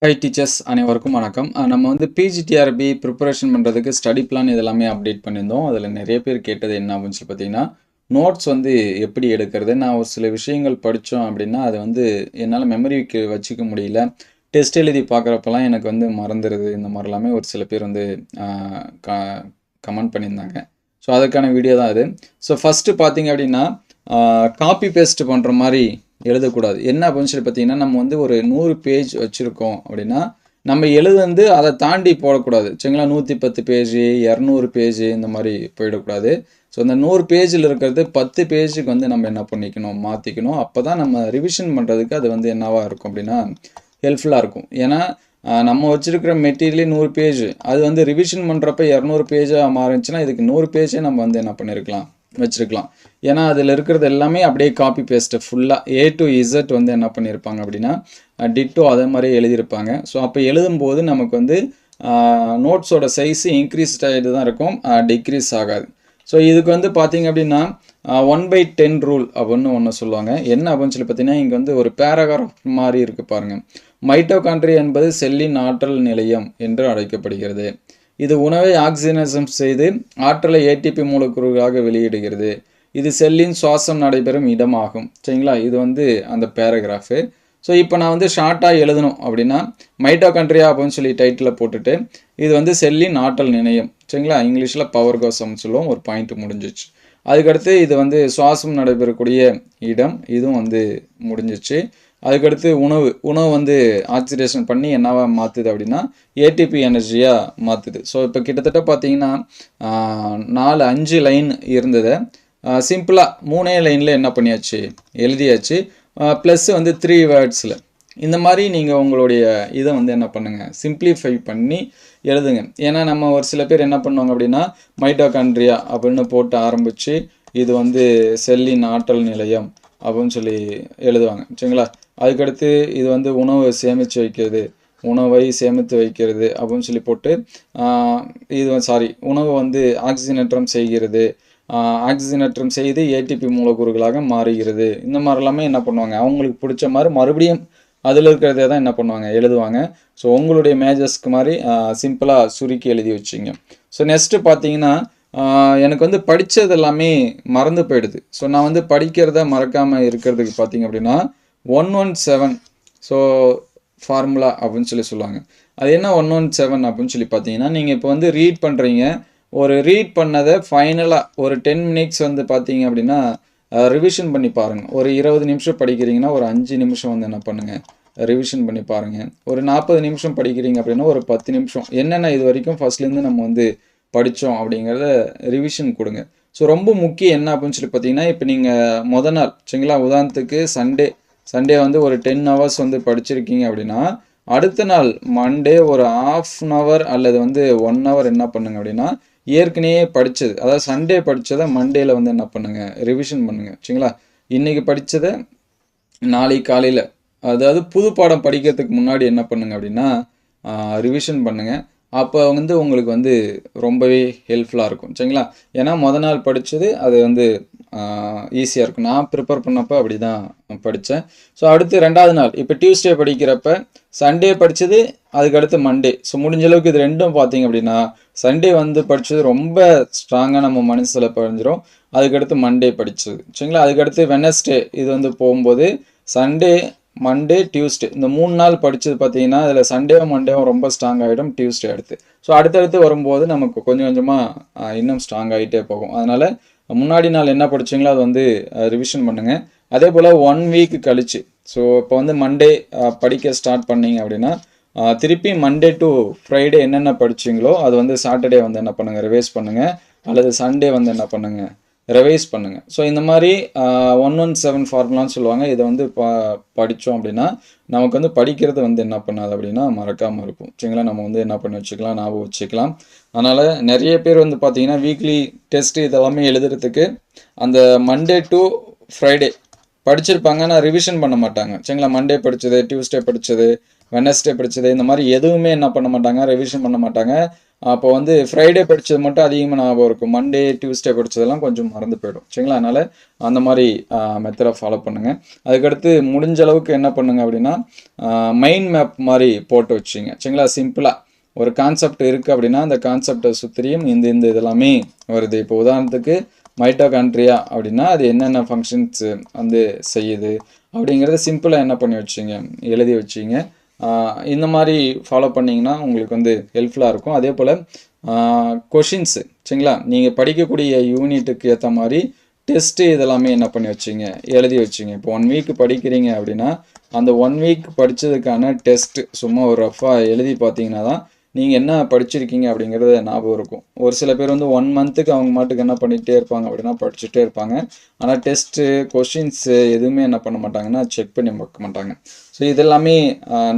High teachers அனைவருக்கும் வணக்கம். நம்ம வந்து பிஜிடிஆர்பி ப்ரிப்பரேஷன் பண்ணுறதுக்கு ஸ்டடி பிளான் இதெல்லாமே அப்டேட் பண்ணியிருந்தோம். அதில் நிறைய பேர் கேட்டது என்ன அப்படின்னு சொல்லி பார்த்தீங்கன்னா, நோட்ஸ் வந்து எப்படி எடுக்கிறது? நான் ஒரு சில விஷயங்கள் படித்தோம் அப்படின்னா, அதை வந்து என்னால் மெமரிக்கு வச்சுக்க முடியல. டெஸ்ட் எழுதி பார்க்குறப்பெல்லாம் எனக்கு வந்து மறந்துடுது. இந்த மாதிரிலாமே ஒரு சில பேர் வந்து கமெண்ட் பண்ணியிருந்தாங்க. ஸோ அதுக்கான வீடியோ தான் அது. ஸோ ஃபஸ்ட்டு பார்த்தீங்க அப்படின்னா, காப்பி பேஸ்ட் பண்ணுற மாதிரி எழுதக்கூடாது. என்ன அப்படின்னு சொல்லி பார்த்தீங்கன்னா, நம்ம வந்து ஒரு 100 பேஜ் வச்சுருக்கோம் அப்படின்னா, நம்ம எழுதுந்து அதை தாண்டி போடக்கூடாது. சரிங்களா? 110 பேஜு, 200 பேஜு இந்த மாதிரி போயிடக்கூடாது. ஸோ இந்த 100 பேஜில் இருக்கிறது 10 பேஜுக்கு வந்து நம்ம என்ன பண்ணிக்கணும், மாற்றிக்கணும். அப்போ தான் நம்ம ரிவிஷன் பண்ணுறதுக்கு அது வந்து என்னவாக இருக்கும் அப்படின்னா ஹெல்ப்ஃபுல்லாக இருக்கும். ஏன்னா நம்ம வச்சுருக்கிற மெட்டீரியலே 100 பேஜ், அது வந்து ரிவிஷன் பண்ணுறப்ப 200 பேஜாக மாறிச்சுன்னா இதுக்கு 100 பேஜே நம்ம வந்து என்ன பண்ணியிருக்கலாம், வச்சுருக்கலாம். ஏன்னா அதில் இருக்கிறது எல்லாமே அப்படியே காப்பி பேஸ்ட்டு ஃபுல்லாக A to Z வந்து என்ன பண்ணியிருப்பாங்க அப்படின்னா டிட்டோ அதே மாதிரி எழுதியிருப்பாங்க. ஸோ அப்போ எழுதும்போது நமக்கு வந்து நோட்ஸோட சைஸு இன்க்ரீஸ்ட் ஆகிட்டு தான் இருக்கும், டிக்ரீஸ் ஆகாது. ஸோ இதுக்கு வந்து பார்த்தீங்க அப்படின்னா 1/10 ரூல் அப்படின்னு ஒன்று சொல்லுவாங்க. என்ன அப்படின்னு சொல்லி பார்த்தீங்கன்னா, இங்கே வந்து ஒரு பேராகிராஃப் மாதிரி இருக்குது பாருங்கள். மைட்டோகாண்ட்ரியா என்பது செல்லின் ஆற்றல் நிலையம் என்று அழைக்கப்படுகிறது. இது உணவை ஆக்சிஜனேஷன் செய்து ஆற்றலை ஏடிபி மூலக்கூறுகளாக வெளியிடுகிறது. இது செல்லின் சுவாசம் நடைபெறும் இடமாகும். சரிங்களா? இது வந்து அந்த பேராகிராஃபு. ஸோ இப்போ நான் வந்து ஷார்ட்டாக எழுதணும் அப்படின்னா மைட்டோகாண்ட்ரியா அப்படின்னு சொல்லி டைட்டில் போட்டுட்டு இது வந்து செல்லின் ஆற்றல் நிலையம். சரிங்களா? இங்கிலீஷில் பவர் கோசம்னு சொல்லுவோம். ஒரு பாயிண்ட் முடிஞ்சிச்சு. அதுக்கடுத்து இது வந்து சுவாசம் நடைபெறக்கூடிய இடம், இதுவும் வந்து முடிஞ்சிச்சு. அதுக்கடுத்து உணவு வந்து ஆக்சிடேஷன் பண்ணி என்னவா மாற்றுது அப்படின்னா ஏடிபி எனர்ஜியாக மாற்றுது. ஸோ இப்போ கிட்டத்தட்ட பார்த்தீங்கன்னா 4-5 லைன் இருந்ததை சிம்பிளாக 3 லைனில் என்ன பண்ணியாச்சு, எழுதியாச்சு. ப்ளஸ் வந்து 3 வேர்ட்ஸில். இந்த மாதிரி நீங்கள் உங்களுடைய இதை வந்து என்ன பண்ணுங்கள், சிம்பிளிஃபை பண்ணி எழுதுங்க. ஏன்னா நம்ம ஒரு சில பேர் என்ன பண்ணுவாங்க அப்படின்னா மைட்டோகாண்ட்ரியா அப்படின்னு போட்டு ஆரம்பித்து இது வந்து செல்லின் ஆற்றல் நிலையம் அப்படின்னு சொல்லி எழுதுவாங்க. சரிங்களா? அதுக்கடுத்து இது வந்து உணவை சேமித்து வைக்கிறது, உணவை சேமித்து வைக்கிறது அப்படின்னு சொல்லி போட்டு இது உணவு வந்து ஆக்சிஜனேற்றம் செய்கிறது, ஆக்சிஜனேற்றம் செய்து ஏடிபி மூலக்கூறுகளாக மாறுகிறது. இந்த மாதிரிலாமே என்ன பண்ணுவாங்க, அவங்களுக்கு பிடிச்ச மாதிரி மறுபடியும் அதில் இருக்கிறதே தான் என்ன பண்ணுவாங்க, எழுதுவாங்க. ஸோ உங்களுடைய மேஜர்ஸ்க்கு மாதிரி சிம்பிளாக சுருக்கி எழுதி வச்சிங்க. ஸோ நெக்ஸ்ட்டு பார்த்தீங்கன்னா எனக்கு வந்து படித்தது எல்லாமே மறந்து போயிடுது. ஸோ நான் வந்து படிக்கிறத மறக்காமல் இருக்கிறதுக்கு பார்த்தீங்க அப்படின்னா 117 ஸோ ஃபார்முலா அப்படின்னு சொல்லி சொல்லுவாங்க. அது என்ன 117 அப்படின்னு சொல்லி பார்த்தீங்கன்னா, நீங்கள் இப்போ வந்து ரீட் பண்ணுறீங்க, ஒரு ரீட் பண்ணதை ஃபைனலாக ஒரு 10 மினிட்ஸ் வந்து பார்த்தீங்க அப்படின்னா ரிவிஷன் பண்ணி பாருங்கள். ஒரு 20 நிமிஷம் படிக்கிறீங்கன்னா ஒரு 5 நிமிஷம் வந்து என்ன பண்ணுங்கள், ரிவிஷன் பண்ணி பாருங்கள். ஒரு 40 நிமிஷம் படிக்கிறீங்க அப்படின்னா ஒரு 10 நிமிஷம் என்னென்ன இது வரைக்கும் ஃபஸ்ட்லேருந்து நம்ம வந்து படித்தோம் அப்படிங்கிறத ரிவிஷன் கொடுங்க. ஸோ ரொம்ப முக்கியம் என்ன அப்படின்னு சொல்லி பார்த்தீங்கன்னா, இப்போ நீங்கள் மொதல் நாள் சரிங்களா, உதாரணத்துக்கு சண்டே வந்து ஒரு 10 ஹவர்ஸ் வந்து படிச்சிருக்கீங்க அப்படின்னா, அடுத்த நாள் மண்டே ஒரு 1/2 ஹவர் அல்லது வந்து 1 ஹவர் என்ன பண்ணுங்க அப்படின்னா ஏற்கனவே படித்தது, அதாவது சண்டே படித்ததை மண்டேல வந்து என்ன பண்ணுங்கள், ரிவிஷன் பண்ணுங்கள். சரிங்களா? இன்றைக்கி படித்ததை நாளைக்கு காலையில், அதாவது புது பாடம் படிக்கிறதுக்கு முன்னாடி என்ன பண்ணுங்க அப்படின்னா ரிவிஷன் பண்ணுங்கள். அப்போ வந்து உங்களுக்கு வந்து ரொம்பவே ஹெல்ப்ஃபுல்லாக இருக்கும். சரிங்களா? ஏன்னா மொதல் நாள் படித்தது அது வந்து ஈஸியாக இருக்கும். நான் ப்ரிப்பேர் பண்ணப்போ அப்படி தான் படித்தேன். ஸோ அடுத்து 2வது நாள் இப்போ டியூஸ்டே படிக்கிறப்ப சண்டே படித்தது, அதுக்கடுத்து மண்டே. ஸோ முடிஞ்ச அளவுக்கு இது ரெண்டும் பார்த்தீங்க அப்படின்னா சண்டே வந்து படித்தது ரொம்ப ஸ்ட்ராங்காக நம்ம மனசில் பதிஞ்சிரும். அதுக்கடுத்து மண்டே படித்தது. சரிங்களா? அதுக்கடுத்து வெனஸ்டே இது வந்து போகும்போது சண்டே, மண்டே, டியூஸ்டே இந்த 3 நாள் படித்தது பார்த்தீங்கன்னா அதில் சண்டேவும் மண்டேவும் ரொம்ப ஸ்ட்ராங் ஆகிடும் டியூஸ்டே அடுத்து. ஸோ அடுத்தடுத்து வரும்போது நமக்கு கொஞ்சம் கொஞ்சமாக இன்னும் ஸ்ட்ராங் ஆகிட்டே போகும். அதனால் முன்னாடி நாள் என்ன படிச்சிங்களோ அது வந்து ரிவிஷன் பண்ணுங்கள். அதே போல் 1 வீக் கழிச்சு, ஸோ இப்போ வந்து மண்டே படிக்க ஸ்டார்ட் பண்ணிங்க அப்படின்னா திருப்பி மண்டே டு ஃப்ரைடே என்னென்ன படிச்சிங்களோ அது வந்து சாட்டர்டே வந்து என்ன பண்ணுங்கள், ரிவைஸ் பண்ணுங்கள். அல்லது சண்டே வந்து என்ன பண்ணுங்கள், ரிவைஸ் பண்ணுங்கள். ஸோ இந்த மாதிரி 117 ஃபார்முலான்னு சொல்லுவாங்க. இதை வந்து படித்தோம் அப்படின்னா நமக்கு வந்து படிக்கிறது வந்து என்ன பண்ணாது அப்படின்னா மறக்காமல் இருக்கும். சரிங்களா? நம்ம வந்து என்ன பண்ணி வச்சுக்கலாம், ஞாபகம் வச்சுக்கலாம். அதனால் நிறைய பேர் வந்து பார்த்தீங்கன்னா வீக்லி டெஸ்ட்டு இதெல்லாமே எழுதுறதுக்கு அந்த மண்டே டு ஃப்ரைடே படிச்சிருப்பாங்க, ஆனால் ரிவிஷன் பண்ண மாட்டாங்க. சரிங்களா? மண்டே படித்தது, டியூஸ்டே படித்தது, வெனஸ்டே படித்தது இந்த மாதிரி எதுவுமே என்ன பண்ண மாட்டாங்க, ரிவிஷன் பண்ண மாட்டாங்க. அப்போ வந்து ஃப்ரைடே படித்தது மட்டும் அதிகமாக ஞாபகம் இருக்கும். மண்டே டியூஸ்டே படித்ததெல்லாம் கொஞ்சம் மறந்து போயிடும். சரிங்களா? அதனால் அந்த மாதிரி மெத்தடை ஃபாலோ பண்ணுங்கள். அதுக்கடுத்து முடிஞ்ச அளவுக்கு என்ன பண்ணுங்கள் அப்படின்னா மைண்ட் மேப் மாதிரி போட்டு வச்சுங்க. சரிங்களா? சிம்பிளாக ஒரு கான்செப்ட் இருக்குது அப்படின்னா அந்த கான்செப்டை சுற்றியும் இந்த இதெல்லாமே வருது. இப்போ உதாரணத்துக்கு மைட்டோகாண்ட்ரியா அப்படின்னா அது என்னென்ன ஃபங்க்ஷன்ஸ் வந்து செய்யுது அப்படிங்கிறத சிம்பிளாக என்ன பண்ணி வச்சிங்க, எழுதி வச்சிங்க. இந்த மாதிரி ஃபாலோ பண்ணிங்கன்னா உங்களுக்கு வந்து ஹெல்ப்ஃபுல்லாக இருக்கும். அதே போல் கொஷின்ஸு, சரிங்களா, நீங்கள் படிக்கக்கூடிய யூனிட்டுக்கு ஏற்ற மாதிரி டெஸ்ட்டு இதெல்லாமே என்ன பண்ணி வச்சிங்க, எழுதி வச்சிங்க. இப்போ 1 வீக் படிக்கிறீங்க அப்படின்னா அந்த 1 வீக் படித்ததுக்கான டெஸ்ட்டு சும்மா ஒரு ரஃபாக எழுதி பார்த்தீங்கன்னா தான் நீங்கள் என்ன படிச்சிருக்கீங்க அப்படிங்கிறது ஞாபகம் இருக்கும். ஒரு சில பேர் வந்து 1 மந்த்துக்கு அவங்க மாட்டுக்கு என்ன பண்ணிகிட்டே இருப்பாங்க அப்படின்னா படிச்சுட்டே இருப்பாங்க. ஆனால் டெஸ்ட்டு கொஷின்ஸு எதுவுமே என்ன பண்ண மாட்டாங்கன்னா செக் பண்ணி பார்க்க மாட்டாங்க. ஸோ இதெல்லாமே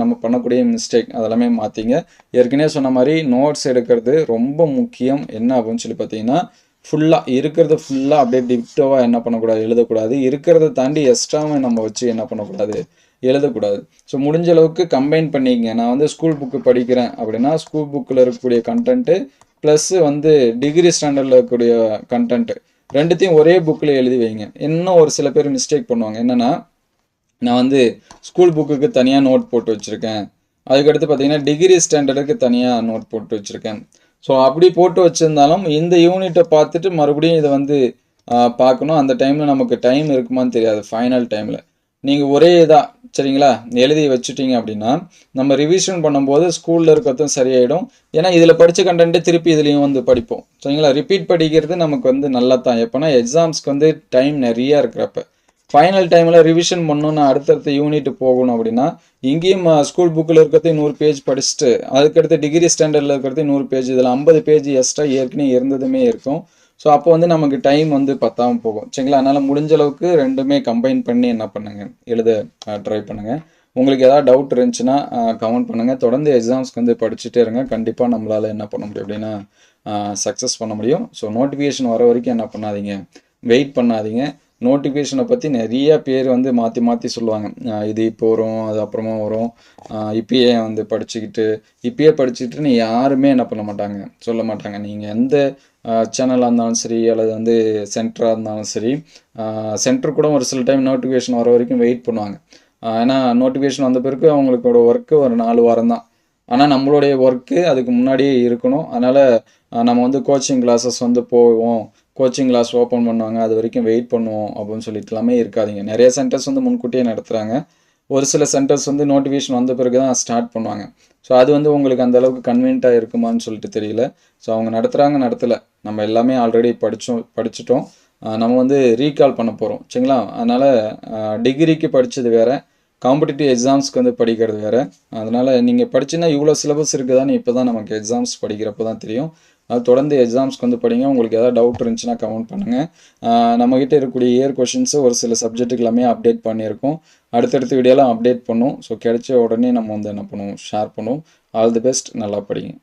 நம்ம பண்ணக்கூடிய மிஸ்டேக். அதெல்லாமே மாற்றிங்க. ஏற்கனவே சொன்ன மாதிரி நோட்ஸ் எடுக்கிறது ரொம்ப முக்கியம். என்ன அப்படின்னு சொல்லி பார்த்தீங்கன்னா இருக்கிறத ஃபுல்லாக அப்படியே டிக்டோவாக என்ன பண்ணக்கூடாது, எழுதக்கூடாது. இருக்கிறத தாண்டி எக்ஸ்ட்ராவும் நம்ம வச்சு என்ன பண்ணக்கூடாது, எழுதக்கூடாது. ஸோ முடிஞ்ச அளவுக்கு கம்பைன் பண்ணிக்கங்க. நான் வந்து ஸ்கூல் புக்கு படிக்கிறேன் அப்படின்னா ஸ்கூல் புக்கில் இருக்கக்கூடிய கண்டென்ட்டு ப்ளஸ் வந்து டிகிரி ஸ்டாண்டர்டில் இருக்கக்கூடிய கண்டென்ட்டு ரெண்டுத்தையும் ஒரே புக்கில் எழுதி வைங்க. இன்னும் ஒரு சில பேர் மிஸ்டேக் பண்ணுவாங்க. என்னென்னா நான் வந்து ஸ்கூல் புக்குக்கு தனியாக நோட் போட்டு வச்சுருக்கேன், அதுக்கடுத்து பார்த்தீங்கன்னா டிகிரி ஸ்டாண்டர்டுக்கு தனியாக நோட் போட்டு வச்சுருக்கேன். ஸோ அப்படி போட்டு வச்சுருந்தாலும் இந்த யூனிட்டை பார்த்துட்டு மறுபடியும் இதை வந்து பார்க்கணும். அந்த டைமில் நமக்கு டைம் இருக்குமான்னு தெரியாது. ஃபைனல் டைமில் நீங்கள் ஒரே இதாக சரிங்களா எழுதி வச்சுட்டீங்க அப்படின்னா நம்ம ரிவிஷன் பண்ணும்போது ஸ்கூலில் இருக்கிறதும் சரியாயிடும். ஏன்னா இதில் படித்த கண்டென்ட்டு திருப்பி இதுலேயும் வந்து படிப்போம். சரிங்களா? ரிப்பீட் படிக்கிறது நமக்கு வந்து நல்லா தான். எப்போனா எக்ஸாம்ஸ்க்கு வந்து டைம் நிறையா இருக்கிறப்ப ஃபைனல் டைமில் ரிவிஷன் பண்ணணும்னு அடுத்தடுத்த யூனிட் போகணும் அப்படின்னா இங்கேயும் ஸ்கூல் புக்கில் இருக்கிறது 100 பேஜ் படிச்சுட்டு அதுக்கடுத்து டிகிரி ஸ்டாண்டர்டில் இருக்கிறது 100 பேஜ், இதில் 50 பேஜ் எக்ஸ்ட்ரா ஏற்கனவே இருந்ததுமே இருக்கும். ஸோ அப்போ வந்து நமக்கு டைம் வந்து பத்தாமல் போகும். சரிங்களா? அதனால் முடிஞ்ச அளவுக்கு ரெண்டுமே கம்பைன் பண்ணி என்ன பண்ணுங்கள், எழுத ட்ரை பண்ணுங்கள். உங்களுக்கு ஏதாவது டவுட் இருந்துச்சுன்னா கமெண்ட் பண்ணுங்கள். தொடர்ந்து எக்ஸாம்ஸ்க்கு வந்து படிச்சுட்டே இருங்க. கண்டிப்பாக நம்மளால் என்ன பண்ண முடியும் அப்படின்னா சக்ஸஸ் பண்ண முடியும். ஸோ நோட்டிஃபிகேஷன் வர வரைக்கும் என்ன பண்ணாதீங்க, வெயிட் பண்ணாதீங்க. நோட்டிஃபிகேஷனை பற்றி நிறைய பேர் வந்து மாற்றி மாற்றி சொல்லுவாங்க. இது இப்போ வரும், அது அப்புறமா வரும், இப்பயே வந்து இப்பயே படிச்சுக்கிட்டுன்னு யாருமே என்ன பண்ண மாட்டாங்க, சொல்ல மாட்டாங்க. நீங்கள் எந்த சேனலாக இருந்தாலும் சரி அல்லது வந்து சென்டராக இருந்தாலும் சரி, சென்டர் கூட ஒரு சில டைம் நோட்டிஃபிகேஷன் வர வரைக்கும் வெயிட் பண்ணுவாங்க. ஏன்னா நோட்டிஃபிகேஷன் வந்த பிறகு அவங்களுக்கோட ஒர்க்கு ஒரு 4 வாரம் தான். ஆனால் நம்மளுடைய ஒர்க்கு அதுக்கு முன்னாடியே இருக்கணும். அதனால் நம்ம வந்து கோச்சிங் கிளாஸஸ் வந்து போவோம், கோச்சிங் கிளாஸ் ஓப்பன் பண்ணுவாங்க, அது வரைக்கும் வெயிட் பண்ணுவோம் அப்படின்னு சொல்லிட்டு எல்லாமே இருக்காதிங்க. நிறைய சென்டர்ஸ் வந்து முன்கூட்டியே நடத்துகிறாங்க. ஒரு சில சென்டர்ஸ் வந்து நோட்டிஃபிகேஷன் வந்த பிறகு தான் ஸ்டார்ட் பண்ணுவாங்க. ஸோ அது வந்து உங்களுக்கு அந்த அளவுக்கு கன்வீனியண்ட்டாக இருக்குமான்னு சொல்லிட்டு தெரியல. ஸோ அவங்க நடத்தலை, நம்ம எல்லாமே ஆல்ரெடி படிச்சிட்டோம். நம்ம வந்து ரீகால் பண்ண போகிறோம். சரிங்களா? அதனால் டிகிரிக்கு படித்தது வேறு, காம்படிட்டிவ் எக்ஸாம்ஸ்க்கு வந்து படிக்கிறது வேறு. அதனால் நீங்கள் படிச்சுன்னா இவ்வளோ சிலபஸ் இருக்குதான்னு இப்போ தான் நமக்கு எக்ஸாம்ஸ் படிக்கிறப்போ தான் தெரியும். அது தொடர்ந்து எக்ஸாம்ஸ்க்கு வந்து படிங்க. உங்களுக்கு ஏதாவது டவுட் இருந்துச்சுன்னா கமெண்ட் பண்ணுங்கள். நம்மக்கிட்ட இருக்கக்கூடிய இயர் கொஷின்ஸு ஒரு சில சப்ஜெக்ட்டுக்கு எல்லாமே அப்டேட் பண்ணியிருக்கோம். அடுத்தடுத்த வீடியோலாம் அப்டேட் பண்ணும். ஸோ கிடைச்ச உடனே நம்ம வந்து என்ன பண்ணுவோம், ஷேர் பண்ணுவோம். All the best. நல்லா படிங்க.